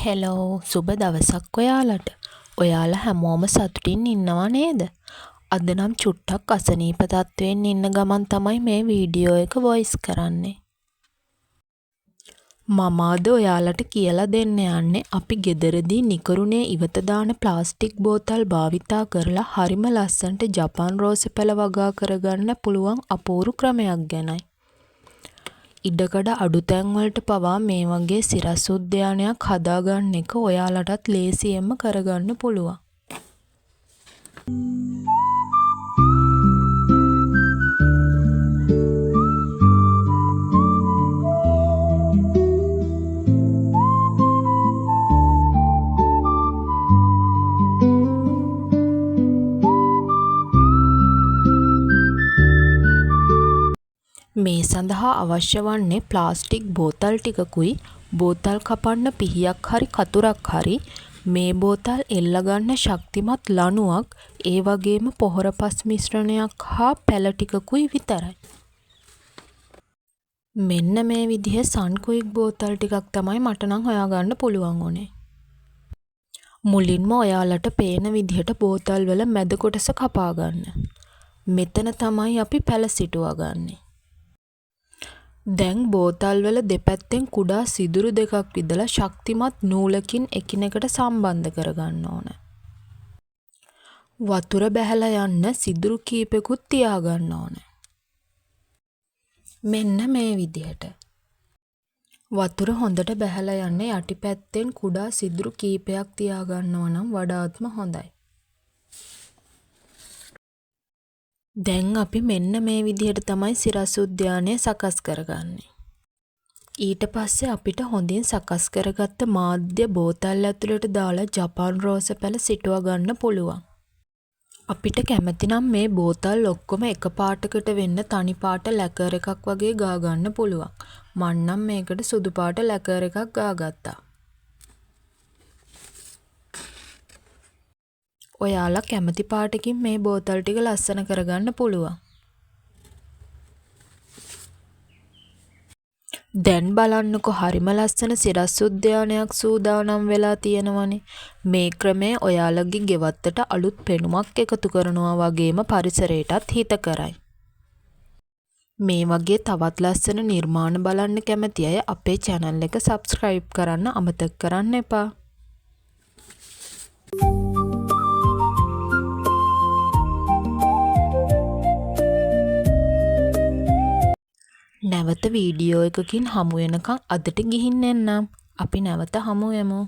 Hello සුබ දවසක් ඔයාලට. ඔයාලා හැමෝම සතුටින් ඉන්නව නේද? අද නම් චුට්ටක් අසනීප තත්වයෙන් ඉන්න ගමන් තමයි මේ වීඩියෝ එක වොයිස් කරන්නේ. මම අද ඔයාලට කියලා දෙන්න යන්නේ අපි ගෙදරදී නිකරුණේ ඉවත දාන ප්ලාස්ටික් බෝතල් භාවිතා කරලා හරිම ලස්සනට ජපන් රෝස පැළ වගා කරගන්න පුළුවන් අපූරු ක්‍රමයක් ගැනයි. ඉඩකඩ අඩු තැන්වලට පවා මේ වගේ සිරස් උද්‍යානයක් හදාගන්න එක ඔයාලටත් ලේසියෙන්ම කරගන්න පුළුවන්. මේ සඳහා අවශ්‍ය වන්නේ ප්ලාස්ටික් බෝතල් ටිකකුයි බෝතල් කපන්න පිහියක් හරි කතුරක් හරි මේ බෝතල් එල්ලගන්න ශක්තිමත් ලණුවක් ඒ වගේම පොහොර පස් මිශ්‍රණයක් හා පැළ ටිකකුයි විතරයි. මෙන්න මේ විදිහේ සන්කුයික් බෝතල් ටිකක් තමයි මට නම් හොයාගන්න පුළුවන් උනේ. මුලින්ම ඔයාලට පේන විදිහට බෝතල් වල මැද කොටස කපා ගන්න. මෙතන තමයි අපි පැළ සිටුවා ගන්නේ. දැන් බෝතල් වල දෙපැත්තෙන් කුඩා සිදුරු දෙකක් විදලා ශක්තිමත් නූලකින් එකිනෙකට සම්බන්ධ කරගන්න ඕන. වතුර බැහැලා යන්න සිදුරු කීපෙකුත් තියාගන්න ඕන. මෙන්න මේ විදිහට. වතුර හොඳට බැහැලා යන්න යටිපැත්තෙන් කුඩා සිදුරු කීපයක් තියාගන්නවා නම් වඩාත්ම හොඳයි. දැන් අපි මෙන්න මේ විදිහට තමයි සිරස් උද්‍යානය සකස් කරගන්නේ. ඊට පස්සේ අපිට හොඳින් සකස් කරගත්ත මාධ්‍ය බෝතල් ඇතුළට දාලා ජපන් රෝස පැළ සිටුවා ගන්න පුළුවන්. අපිට කැමති නම් මේ බෝතල් ඔක්කොම එක පාටකට වෙන්න තනි පාට ලැකර් එකක් වගේ ගා ගන්න පුළුවන්. මං නම් මේකට සුදු පාට ලැකර් එකක් ගාගත්තා. ඔයාලා කැමති පාටකින් මේ බෝතල් ටික ලස්සන කරගන්න පුළුවන්. දැන් බලන්නකො හරිම ලස්සන සිරස් උද්‍යානයක් සූදානම් වෙලා තියෙනවනේ. මේ ක්‍රමය ඔයාලගේ ගෙවත්තට අලුත් පෙනුමක් එකතු කරනවා වගේම පරිසරයටත් හිත කරයි. මේ වගේ තවත් ලස්සන නිර්මාණ බලන්න කැමති අය අපේ channel එක subscribe කරන්න අමතක කරන්න එපා. නැවත වීඩියෝ එකකින් හමු වෙනකන් අදට ගිහින් එන්නම්. අපි නැවත හමු වෙමු.